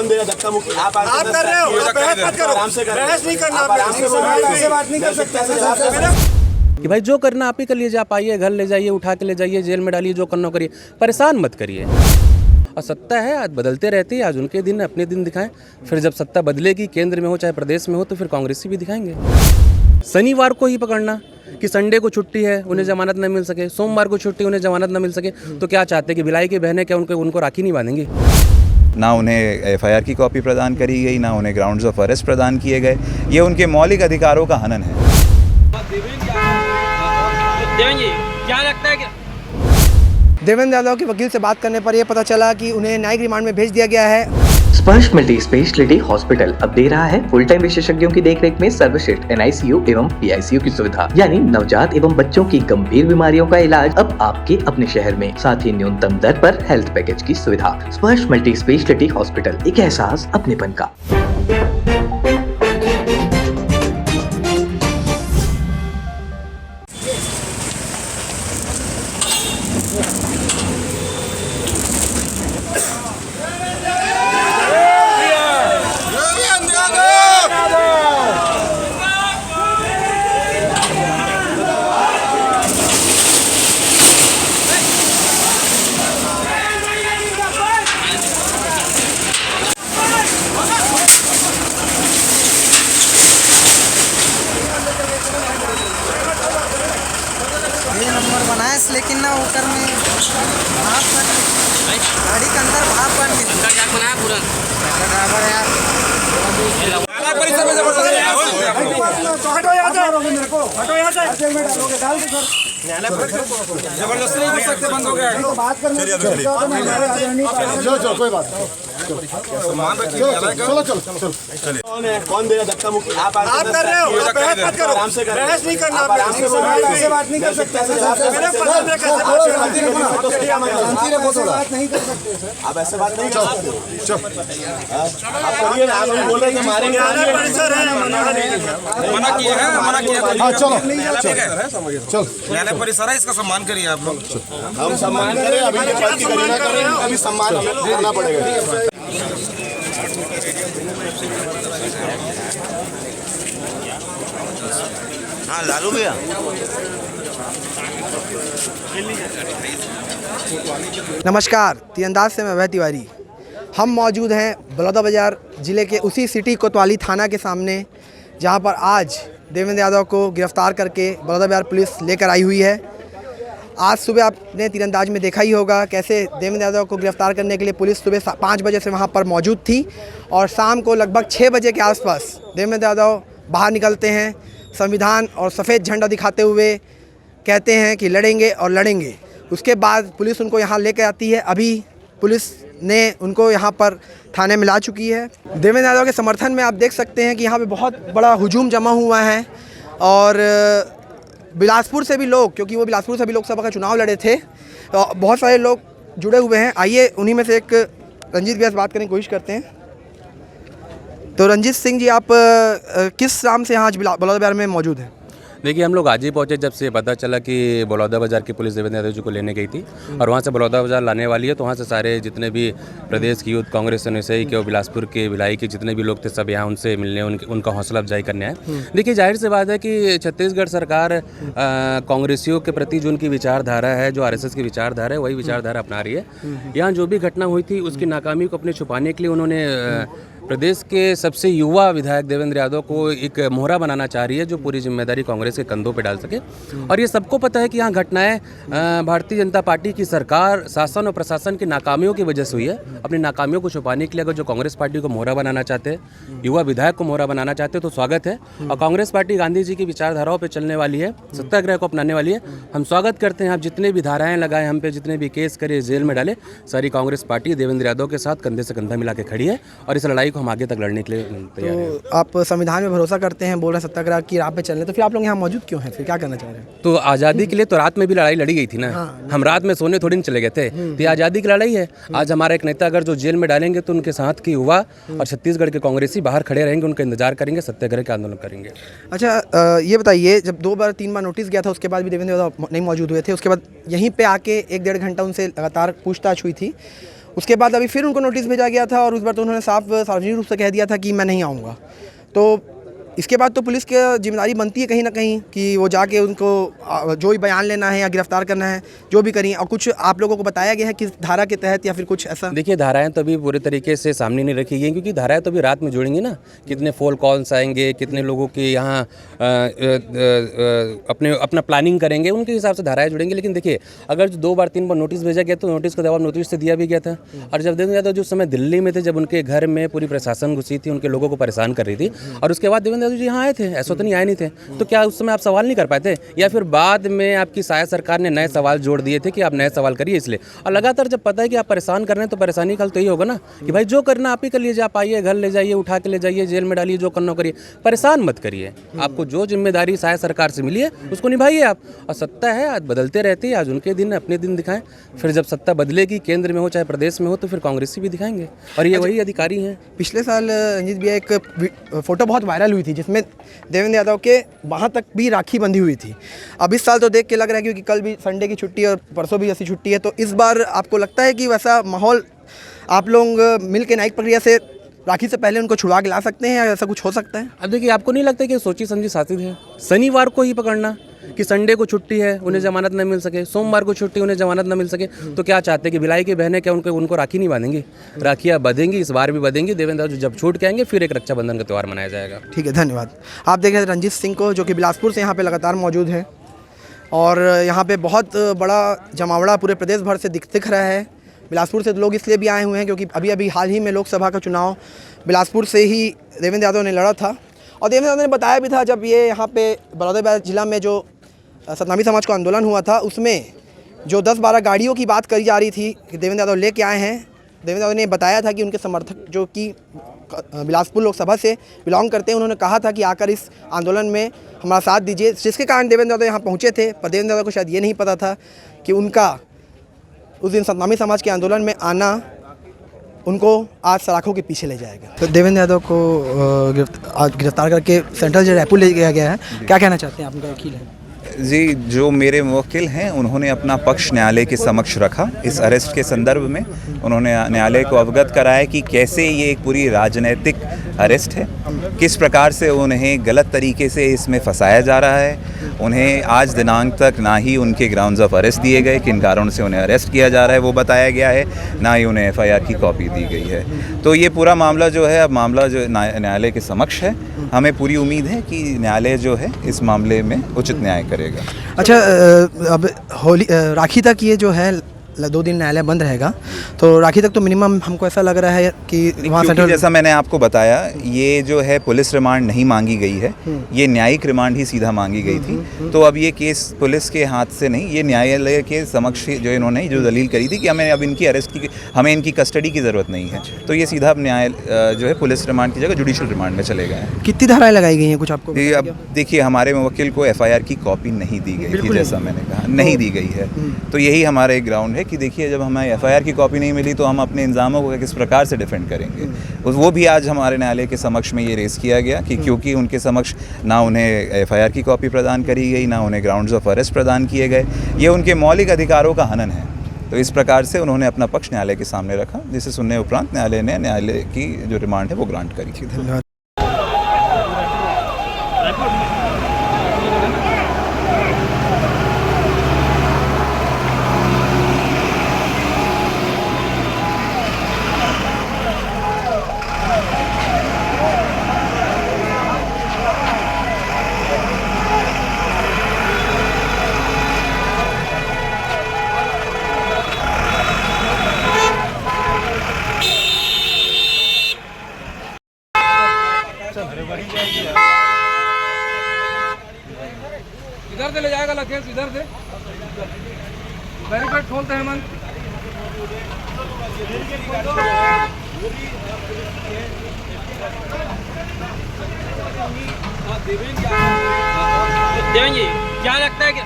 कौन देगा धक्का मुक्की? आप कर रहे हो, बहस मत करो, आराम से करें, बहस नहीं करना, आराम से बात नहीं कर सकते। कि भाई जो करना आप ही कर लीजिए, आप आइए, घर ले जाइए, उठा के ले जाइए, जेल में डालिए, जो करना करिए, परेशान मत करिए। और सत्ता है, आज बदलते रहती है, आज उनके दिन अपने दिन दिखाएं, फिर जब सत्ता बदलेगी, केंद्र में हो चाहे प्रदेश में हो, तो फिर कांग्रेसी भी दिखाएंगे। शनिवार को ही पकड़ना कि संडे को छुट्टी है, उन्हें जमानत न मिल सके, सोमवार को छुट्टी, उन्हें जमानत न मिल सके, तो क्या चाहते हैं कि भिलाई की बहनें क्या उनको राखी नहीं बांधेंगी? ना उन्हें एफआईआर की कॉपी प्रदान करी गई, ना उन्हें ग्राउंड्स ऑफ अरेस्ट प्रदान किए गए। ये उनके मौलिक अधिकारों का हनन है। देवेंद्र जी, क्या लगता है कि देवेंद्र यादव के वकील से बात करने पर यह पता चला कि उन्हें न्यायिक रिमांड में भेज दिया गया है। स्पर्श मल्टी स्पेशलिटी हॉस्पिटल अब दे रहा है फुल टाइम विशेषज्ञों की देखरेख में सर्वश्रेष्ठ एनआईसीयू एवं पीआईसीयू की सुविधा, यानी नवजात एवं बच्चों की गंभीर बीमारियों का इलाज अब आपके अपने शहर में, साथ ही न्यूनतम दर पर हेल्थ पैकेज की सुविधा। स्पर्श मल्टी स्पेशलिटी हॉस्पिटल, एक एहसास अपनेपन का। नंबर बनाए, लेकिन ना ऊपर में भाप गाड़ी के अंदर भाप बन बनाया पूरा ड्राइवर यार। जबरदस्ती नहीं कर सकते, बंद हो गया। बात करने चलो कोई बात कौन देगा धक्का मुक्की? आप कर रहे हो, बहस मत करो, आराम से करें, बहस नहीं करना, बात नहीं कर सकते। आप ऐसे बात नहीं कर सकते। आप करिए ना, आप बोल रहे हैं मारेंगे, मना किया है, मना किया। चलो न्यायालय परिसर है, इसका सम्मान करिए आप लोग। हम सम्मान करें, अभी ये बात की गणना करें, अभी सम्मान हमें करना पड़ेगा। हाँ लालू भैया, नमस्कार, तीरंदाज से मैं अभय तिवारी। हम मौजूद हैं बलौदाबाजार ज़िले के उसी सिटी कोतवाली थाना के सामने, जहां पर आज देवेंद्र यादव को गिरफ्तार करके बलौदाबाजार पुलिस लेकर आई हुई है। आज सुबह आपने तीरंदाज में देखा ही होगा कैसे देवेंद्र यादव को गिरफ्तार करने के लिए पुलिस सुबह 5 बजे से वहां पर मौजूद थी, और शाम को लगभग 6 बजे के आसपास देवेंद्र यादव बाहर निकलते हैं, संविधान और सफ़ेद झंडा दिखाते हुए कहते हैं कि लड़ेंगे और लड़ेंगे। उसके बाद पुलिस उनको यहाँ लेकर आती है। अभी पुलिस ने उनको यहाँ पर थाने में ला चुकी है। देवेंद्र यादव के समर्थन में आप देख सकते हैं कि यहाँ पे बहुत बड़ा हुजूम जमा हुआ है, और बिलासपुर से भी लोग, क्योंकि वो बिलासपुर से भी लोकसभा का चुनाव लड़े थे, तो बहुत सारे लोग जुड़े हुए हैं। आइए उन्हीं में से एक रंजीत भैया से बात करने की कोशिश करते हैं। तो रंजीत सिंह जी, आप किस नाम से यहाँ आज बलौदाबाजार में मौजूद हैं? देखिए, हम लोग आज ही पहुँचे जब से पता चला कि बलौदाबाजार की पुलिस देवेंद्र यादव जी को लेने गई थी और वहाँ से बलौदाबाजार लाने वाली है, तो वहाँ से सारे जितने भी प्रदेश की यूथ कांग्रेस से के और बिलासपुर के भिलाई के जितने भी लोग थे, सब यहाँ उनसे मिलने, उनका हौसला अफजाई करने आए। देखिए, जाहिर सी बात है कि छत्तीसगढ़ सरकार कांग्रेसियों के प्रति जो उनकी विचारधारा है, जो आरएसएस की विचारधारा है, वही विचारधारा अपना रही है। यहाँ जो भी घटना हुई थी उसकी नाकामी को अपने छुपाने के लिए उन्होंने प्रदेश के सबसे युवा विधायक देवेंद्र यादव को एक मोहरा बनाना चाह रही है, जो पूरी जिम्मेदारी कांग्रेस के कंधों पे डाल सके। और ये सबको पता है कि यहाँ घटनाएं भारतीय जनता पार्टी की सरकार, शासन और प्रशासन की नाकामियों की वजह से हुई है। अपनी नाकामियों को छुपाने के लिए अगर जो कांग्रेस पार्टी को मोहरा बनाना चाहते हैं, युवा विधायक को मोहरा बनाना चाहते हैं, तो स्वागत है। और कांग्रेस पार्टी गांधी जी की विचारधाराओं पर चलने वाली है, सत्याग्रह को अपनाने वाली है। हम स्वागत करते हैं। आप जितने भी धाराएँ लगाए हम पे, जितने भी केस करे, जेल में डाले, सारी कांग्रेस पार्टी देवेंद्र यादव के साथ कंधे से कंधा मिला के खड़ी है, और इस लड़ाई को हम आगे तक लड़ने के लिए तैयार हैं। तो आप संविधान में भरोसा करते हैं, बोल रहे हैं सत्याग्रह की राह पे चलने, तो फिर आप लोग यहाँ मौजूद क्यों हैं? फिर क्या करना चाह रहे हैं? तो आज़ादी के लिए तो रात में भी लड़ाई लड़ी गई थी ना। हम रात में सोने थोड़ी नहीं चले गए थे। तो ये आज़ादी की लड़ाई है। आज हमारा एक नेता अगर जो जेल में डालेंगे तो उनके साथ की युवा और छत्तीसगढ़ के कांग्रेसी बाहर खड़े रहेंगे, उनका इंतजार करेंगे, सत्याग्रह का आंदोलन करेंगे। अच्छा, ये बताइए, जब 2 बार 3 बार नोटिस गया था, उसके बाद भी देवेंद्र यादव नहीं मौजूद हुए थे। उसके बाद यहीं पे आके 1-1.5 घंटा उनसे लगातार पूछताछ हुई थी। उसके बाद अभी फिर उनको नोटिस भेजा गया था और उस बार तो उन्होंने सार्वजनिक रूप से कह दिया था कि मैं नहीं आऊँगा। तो इसके बाद तो पुलिस की जिम्मेदारी बनती है कहीं ना कहीं कि वो जाके उनको जो भी बयान लेना है या गिरफ्तार करना है जो भी करें। और कुछ आप लोगों को बताया गया है किस धारा के तहत या फिर कुछ ऐसा? देखिए, धाराएं तो अभी पूरे तरीके से सामने नहीं रखी गई, क्योंकि धाराएं तो अभी रात में जुड़ेंगी ना, कितने फ़ोन कॉल्स आएंगे, कितने लोगों के यहाँ अपना प्लानिंग करेंगे, उनके हिसाब से धाराएं जुड़ेंगी। लेकिन देखिए, अगर 2 बार 3 बार नोटिस भेजा गया तो नोटिस का जवाब नोटिस से दिया भी गया था। और जब देखा जाता जो समय दिल्ली में थे, जब उनके घर में पूरी प्रशासन घुसी थी, उनके लोगों को परेशान कर रही थी, और उसके बाद देवेंद्र यादव जी यहाँ आए थे, ऐसा तो नहीं आए नहीं थे, तो क्या उस समय आप सवाल नहीं कर पाए थे? या फिर बाद में आपकी शायद सरकार ने नए सवाल जोड़ दिए थे कि आप नए सवाल करिए इसलिए? और लगातार जब पता है कि आप परेशान कर रहे हैं तो परेशानी का हल तो यही होगा ना कि भाई जो करना आप ही कर लीजिए, आप आइए, घर ले जाइए, उठा के ले जाइए, जेल में डालिए, जो करना करिए, परेशान मत करिए। आपको जो जिम्मेदारी शायद सरकार से मिली है उसको निभाइए आप। और सत्ता है, आज बदलते रहती है, आज उनके दिन अपने दिन दिखाएं, फिर जब सत्ता बदलेगी, केंद्र में हो चाहे प्रदेश में हो, तो फिर कांग्रेसी भी दिखाएंगे और ये वही अधिकारी हैं। पिछले साल रंजीत भैया एक फोटो बहुत वायरल हुई थी जिसमें देवेंद्र यादव के वहाँ तक भी राखी बंधी हुई थी। अब इस साल तो देख के लग रहा है, क्योंकि कल भी संडे की छुट्टी और परसों भी ऐसी छुट्टी है, तो इस बार आपको लगता है कि वैसा माहौल आप लोग मिल के न्यायिक प्रक्रिया से राखी से पहले उनको छुड़वा के ला सकते हैं या ऐसा कुछ हो सकता है? अब देखिए, आपको नहीं लगता कि सोची समझी शासित है? शनिवार को ही पकड़ना कि संडे को छुट्टी है, उन्हें जमानत न मिल सके, सोमवार को छुट्टी, उन्हें जमानत न मिल सके, तो क्या चाहते हैं कि भिलाई की बहनें क्या उनको राखी नहीं बांधेंगी? राखियाँ बंधेंगी, इस बार भी बंधेंगी। देवेंद्र जब छूट के आएंगे फिर एक रक्षाबंधन का त्यौहार मनाया जाएगा। ठीक है, धन्यवाद। आप देख रहे हैं रंजीत सिंह को, जो कि बिलासपुर से यहाँ पे लगातार मौजूद है और यहाँ पे बहुत बड़ा जमावड़ा पूरे प्रदेश भर से दिख रहा है। बिलासपुर से लोग इसलिए भी आए हुए हैं क्योंकि अभी हाल ही में लोकसभा का चुनाव बिलासपुर से ही देवेंद्र यादव ने लड़ा था। और देवेंद्र यादव ने बताया भी था, जब ये यहाँ पे बलौदाबाजार जिला में जो सतनामी समाज का आंदोलन हुआ था, उसमें जो 10-12 गाड़ियों की बात करी जा रही थी कि देवेंद्र यादव लेके आए हैं, देवेंद्र यादव ने बताया था कि उनके समर्थक जो कि बिलासपुर लोकसभा से बिलोंग करते हैं, उन्होंने कहा था कि आकर इस आंदोलन में हमारा साथ दीजिए, जिसके कारण देवेंद्र यादव यहाँ पहुँचे थे। पर देवेंद्र यादव को शायद ये नहीं पता था कि उनका उस दिन सतनामी समाज के आंदोलन में आना उनको आज सलाखों के पीछे ले जाएगा। तो देवेंद्र यादव को गिरफ्तार करके सेंट्रल जेल रायपुर ले गया गया है। क्या कहना चाहते हैं? आप उनका वकील हैं जी। जो मेरे मुवक्किल हैं उन्होंने अपना पक्ष न्यायालय के समक्ष रखा। इस अरेस्ट के संदर्भ में उन्होंने न्यायालय को अवगत कराया कि कैसे ये एक पूरी राजनीतिक अरेस्ट है, किस प्रकार से उन्हें गलत तरीके से इसमें फंसाया जा रहा है। उन्हें आज दिनांक तक ना ही उनके ग्राउंड्स ऑफ अरेस्ट दिए गए, किन कारणों से उन्हें अरेस्ट किया जा रहा है वो बताया गया है, ना ही उन्हें FIR की कॉपी दी गई है। तो ये पूरा मामला जो है, अब मामला जो न्यायालय के समक्ष है, हमें पूरी उम्मीद है कि न्यायालय जो है इस मामले में उचित न्याय करेगा। अच्छा, अब होली राखी तक ये जो है 2 दिन न्यायालय बंद रहेगा, तो राखी तक तो मिनिमम हमको ऐसा लग रहा है कि वहाँ सेंट्रल, जैसा मैंने आपको बताया, ये जो है पुलिस रिमांड नहीं मांगी गई है, ये न्यायिक रिमांड ही सीधा मांगी गई थी। तो अब ये केस पुलिस के हाथ से नहीं, ये न्यायालय के समक्ष जो इन्होंने जो दलील करी थी कि हमें अब इनकी अरेस्ट की, हमें इनकी कस्टडी की ज़रूरत नहीं है, तो ये सीधा अब न्याय जो है पुलिस रिमांड की जगह जुडिशल रिमांड में चले गए हैं। कितनी धाराएं लगाई गई हैं कुछ आपको? अब देखिए, हमारे मुवक्किल को FIR की कॉपी नहीं दी गई थी, जैसा मैंने कहा, नहीं दी गई है। तो यही हमारा एक ग्राउंड है कि देखिए, जब हमें FIR की कॉपी नहीं मिली तो हम अपने इल्ज़ामों को किस प्रकार से डिफेंड करेंगे। वो भी आज हमारे न्यायालय के समक्ष में ये रेस किया गया कि क्योंकि उनके समक्ष ना उन्हें FIR की कॉपी प्रदान करी गई, ना उन्हें ग्राउंड्स ऑफ अरेस्ट प्रदान किए गए, ये उनके मौलिक अधिकारों का हनन है। तो इस प्रकार से उन्होंने अपना पक्ष न्यायालय के सामने रखा, जिसे सुनने उपरांत न्यायालय ने न्यायालय की जो रिमांड है वो ग्रांट करी थी। धन्यवाद। इधर से ले जाएगा लखेश, इधर से बैरिकेड खोलते हैं मन। देवेंगे क्या लगता है कि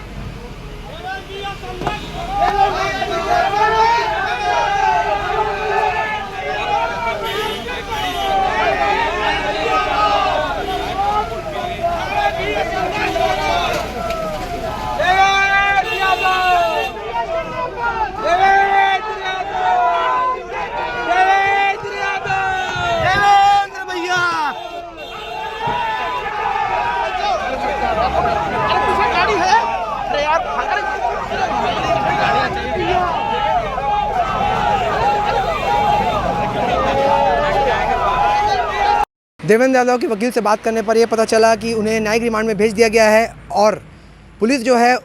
देवेंद्र यादव के वकील से बात करने पर यह पता चला कि उन्हें न्यायिक रिमांड में भेज दिया गया है और पुलिस जो है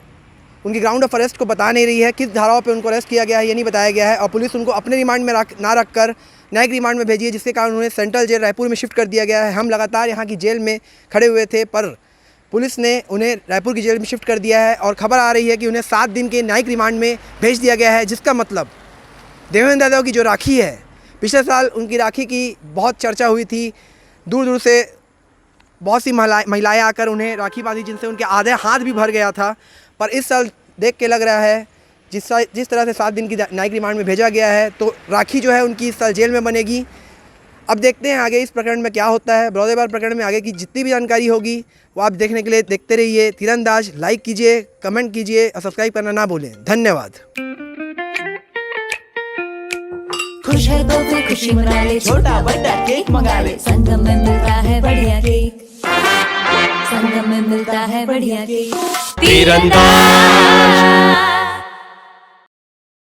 उनकी ग्राउंड ऑफ अरेस्ट को बता नहीं रही है, किस धाराओं पे उनको अरेस्ट किया गया है ये नहीं बताया गया है और पुलिस उनको अपने रिमांड में ना रखकर न्यायिक रिमांड में भेजी है, जिसके कारण उन्हें सेंट्रल जेल रायपुर में शिफ्ट कर दिया गया है। हम लगातार यहाँ की जेल में खड़े हुए थे पर पुलिस ने उन्हें रायपुर की जेल में शिफ्ट कर दिया है और खबर आ रही है कि उन्हें 7 दिन के न्यायिक रिमांड में भेज दिया गया है, जिसका मतलब देवेंद्र यादव की जो राखी है, पिछले साल उनकी राखी की बहुत चर्चा हुई थी, दूर दूर से बहुत सी महिलाएं आकर उन्हें राखी बांधी जिनसे उनके आधे हाथ भी भर गया था। पर इस साल देख के लग रहा है जिस तरह से 7 दिन की न्यायिक रिमांड में भेजा गया है तो राखी जो है उनकी इस साल जेल में बनेगी। अब देखते हैं आगे इस प्रकरण में क्या होता है। बलौदाबाजार प्रकरण में आगे की जितनी भी जानकारी होगी वो आप देखने के लिए देखते रहिए। तीरंदाज लाइक कीजिए, कमेंट कीजिए और सब्सक्राइब करना ना भूलें। धन्यवाद। खुश है तो फिर खुशी मना ले, छोटा बड़ा केक मंगा ले, संगम में मिलता है बढ़िया केक, संगम में मिलता है बढ़िया केक। तीरंदाज।